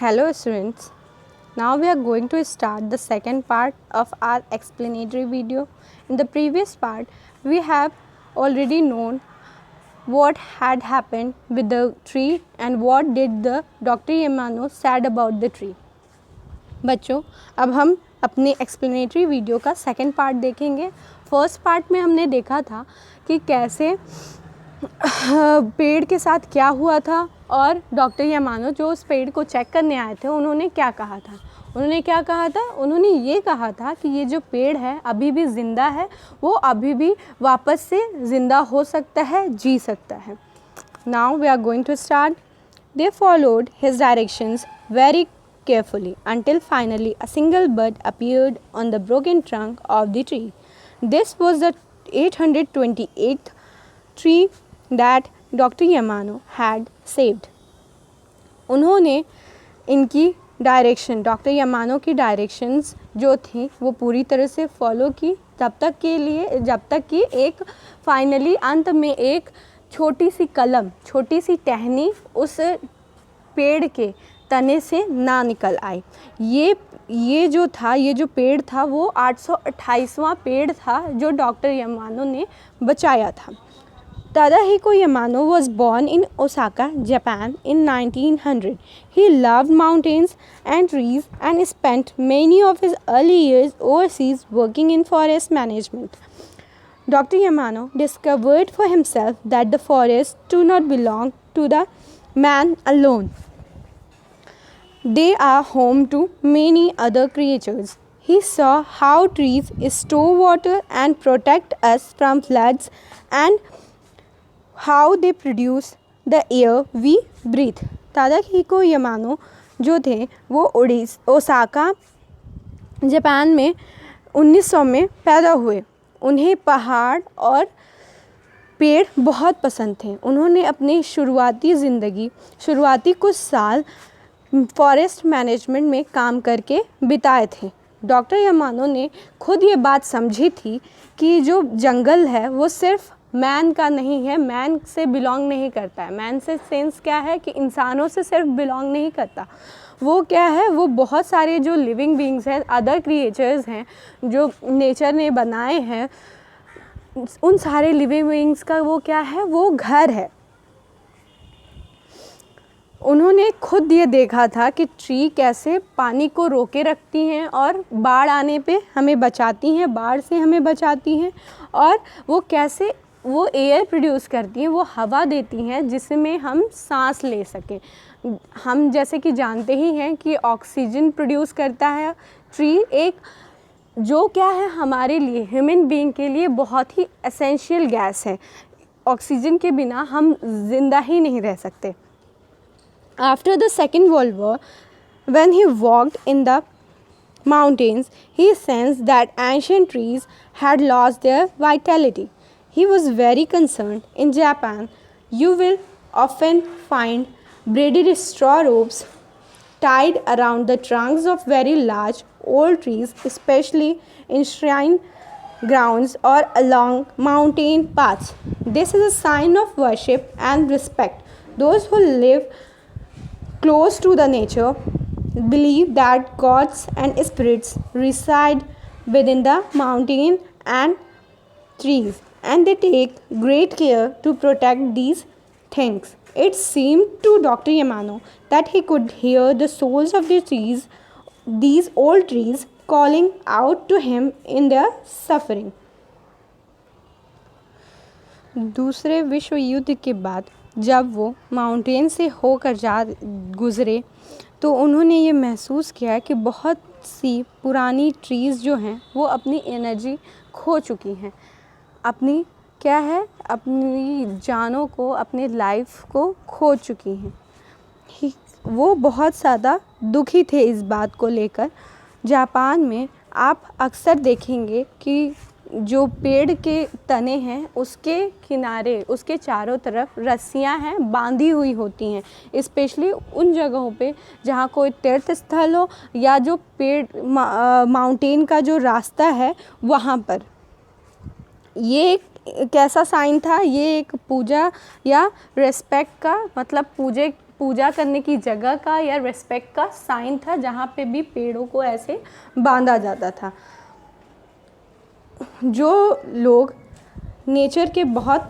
Hello students, now we are going to start the second part of our explanatory video. In the previous part, we have already known what had happened with the tree and what did the Dr. Yamano said about the tree. बच्चों, अब हम अपने explanatory video का second part देखेंगे. First part में हमने देखा था कि कैसे पेड़ के साथ क्या हुआ था और डॉक्टर यामानो जो उस पेड़ को चेक करने आए थे उन्होंने क्या कहा था. उन्होंने ये कहा था कि ये जो पेड़ है अभी भी ज़िंदा है, वो अभी भी वापस से ज़िंदा हो सकता है, जी सकता है. Now we are going to start. They followed his directions very carefully until finally a single bud appeared on the broken trunk of the tree. This was the 828th tree that Dr. Yamano had saved. उन्होंने इनकी direction, doctor यामानो की directions जो थी वो पूरी तरह से follow की जब तक कि एक फाइनली अंत में एक छोटी सी कलम, छोटी सी टहनी उस पेड़ के तने से ना निकल आई. ये जो पेड़ था वो 828वां पेड़ था जो डॉक्टर यामानो ने बचाया था. Tadahiko Yamano was born in Osaka, Japan in 1900. He loved mountains and trees and spent many of his early years overseas working in forest management. Dr. Yamano discovered for himself that the forests do not belong to the man alone. They are home to many other creatures. He saw how trees store water and protect us from floods and how they produce the air we breathe. तादाहिको यामानो जो थे वो Osaka Japan में 1900 में पैदा हुए. उन्हें पहाड़ और पेड़ बहुत पसंद थे. उन्होंने अपनी शुरुआती कुछ साल फॉरेस्ट मैनेजमेंट में काम करके बिताए थे. डॉक्टर यामानो ने खुद ये बात समझी थी कि जो जंगल है वो सिर्फ मैन का नहीं है, मैन से बिलोंग नहीं करता है. मैन से सेंस क्या है कि इंसानों से सिर्फ बिलोंग नहीं करता. वो क्या है, वो बहुत सारे जो लिविंग बीइंग्स हैं, अदर क्रिएचर्स हैं जो नेचर ने बनाए हैं, उन सारे लिविंग बीइंग्स का वो क्या है, वो घर है. उन्होंने खुद ये देखा था कि ट्री कैसे पानी को रोके रखती हैं और बाढ़ आने पे हमें बचाती हैं, बाढ़ से हमें बचाती हैं, और वो कैसे वो एयर प्रोड्यूस करती हैं, वो हवा देती हैं जिसमें हम सांस ले सकें. हम जैसे कि जानते ही हैं कि ऑक्सीजन प्रोड्यूस करता है ट्री, एक जो क्या है हमारे लिए, ह्यूमन बीइंग के लिए बहुत ही एसेंशियल गैस है. ऑक्सीजन के बिना हम जिंदा ही नहीं रह सकते. After the Second World War, when he walked in the mountains, he sensed that ancient trees had lost their vitality. He was very concerned. In Japan, you will often find braided straw ropes tied around the trunks of very large old trees, especially in shrine grounds or along mountain paths. This is a sign of worship and respect. Those who live close to the nature believe that gods and spirits reside within the mountain and trees, and they take great care to protect these things. It seemed to Dr. Yamano that he could hear the souls of the trees, these old trees, calling out to him in their suffering. दूसरे विश्व युद्ध के बाद जब वो mountain से होकर गुज़रे तो उन्होंने ये महसूस किया कि बहुत सी पुरानी ट्रीज़ जो हैं वो अपनी एनर्जी खो चुकी हैं, अपनी जानों को, अपनी लाइफ को खो चुकी हैं. वो बहुत ज़्यादा दुखी थे इस बात को लेकर. जापान में आप अक्सर देखेंगे कि जो पेड़ के तने हैं उसके किनारे, उसके चारों तरफ रस्सियां हैं बांधी हुई होती हैं, स्पेशली उन जगहों पे जहाँ कोई तीर्थ स्थल हो या जो पेड़ माउंटेन का जो रास्ता है वहाँ पर. ये एक कैसा साइन था, ये एक पूजा या रेस्पेक्ट का, मतलब पूजा करने की जगह का या रिस्पेक्ट का साइन था, जहाँ पे भी पेड़ों को ऐसे बांधा जाता था। जो लोग नेचर के बहुत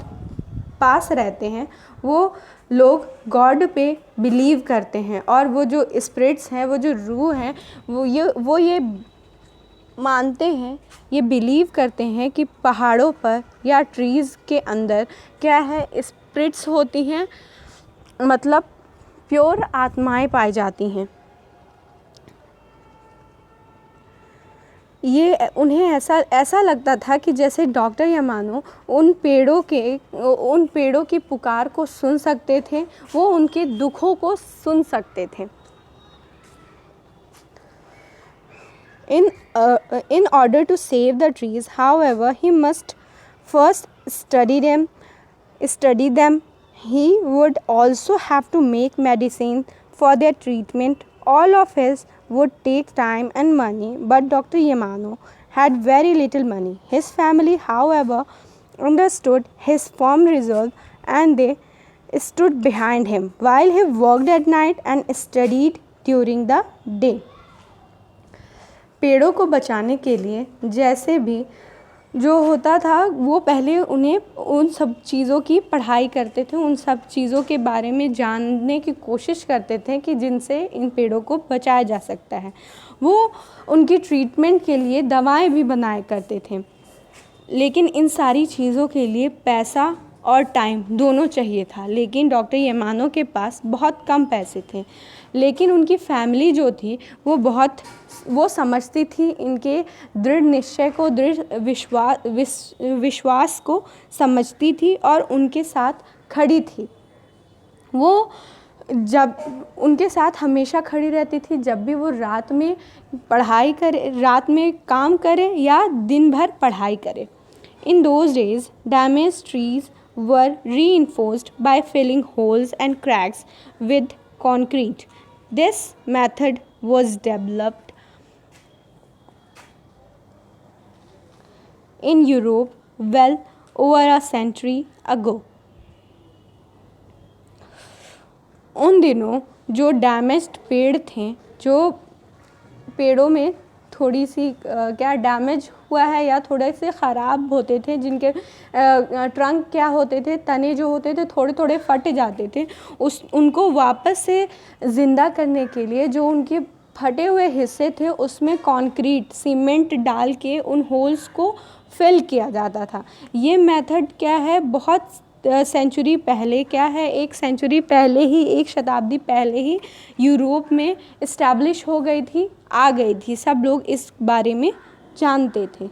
पास रहते हैं वो लोग गॉड पे बिलीव करते हैं, और वो जो स्पिरिट्स हैं, वो जो रूह हैं, वो ये मानते हैं, ये बिलीव करते हैं कि पहाड़ों पर या ट्रीज़ के अंदर क्या है, स्पिरिट्स होती हैं, मतलब प्योर आत्माएं पाई जाती हैं। ये उन्हें ऐसा लगता था कि जैसे डॉक्टर यामानो उन पेड़ों की पुकार को सुन सकते थे, वो उनके दुखों को सुन सकते थे। In order to save the trees, however, he must first study them. He would also have to make medicine for their treatment. All of his would take time and money, but Dr. Yamano had very little money. His family, however, understood his firm resolve, and they stood behind him while he worked at night and studied during the day. पेड़ों को बचाने के लिए जैसे भी जो होता था, वो पहले उन्हें उन सब चीज़ों की पढ़ाई करते थे, उन सब चीज़ों के बारे में जानने की कोशिश करते थे कि जिनसे इन पेड़ों को बचाया जा सकता है। वो उनकी ट्रीटमेंट के लिए दवाएं भी बनाया करते थे, लेकिन इन सारी चीज़ों के लिए पैसा और टाइम दोनों चाहिए था। लेकिन डॉक्टर यामानो के पास बहुत कम पैसे थे, लेकिन उनकी फैमिली जो थी वो समझती थी इनके दृढ़ निश्चय को, दृढ़ विश्वास को समझती थी और उनके साथ खड़ी थी। वो जब उनके साथ हमेशा खड़ी रहती थी, जब भी वो रात में पढ़ाई करे, रात में काम करे या दिन भर पढ़ाई करे। In those days, damaged trees were reinforced by filling holes and cracks with concrete. This method was developed in Europe well over a century ago. उन दिनों जो डैमेज्ड पेड़ थे, जो पेड़ों में थोड़ी सी क्या डैमेज हुआ है या थोड़े से ख़राब होते थे, जिनके ट्रंक क्या होते थे, तने जो होते थे थोड़े थोड़े फट जाते थे, उनको वापस से ज़िंदा करने के लिए जो उनके फटे हुए हिस्से थे उसमें कंक्रीट सीमेंट डाल के उन होल्स को फिल किया जाता था। ये मेथड क्या है, बहुत सेंचुरी पहले, क्या है, एक सेंचुरी पहले ही, एक शताब्दी पहले ही यूरोप में इस्टेब्लिश हो गई थी, आ गई थी, सब लोग इस बारे में जानते थे।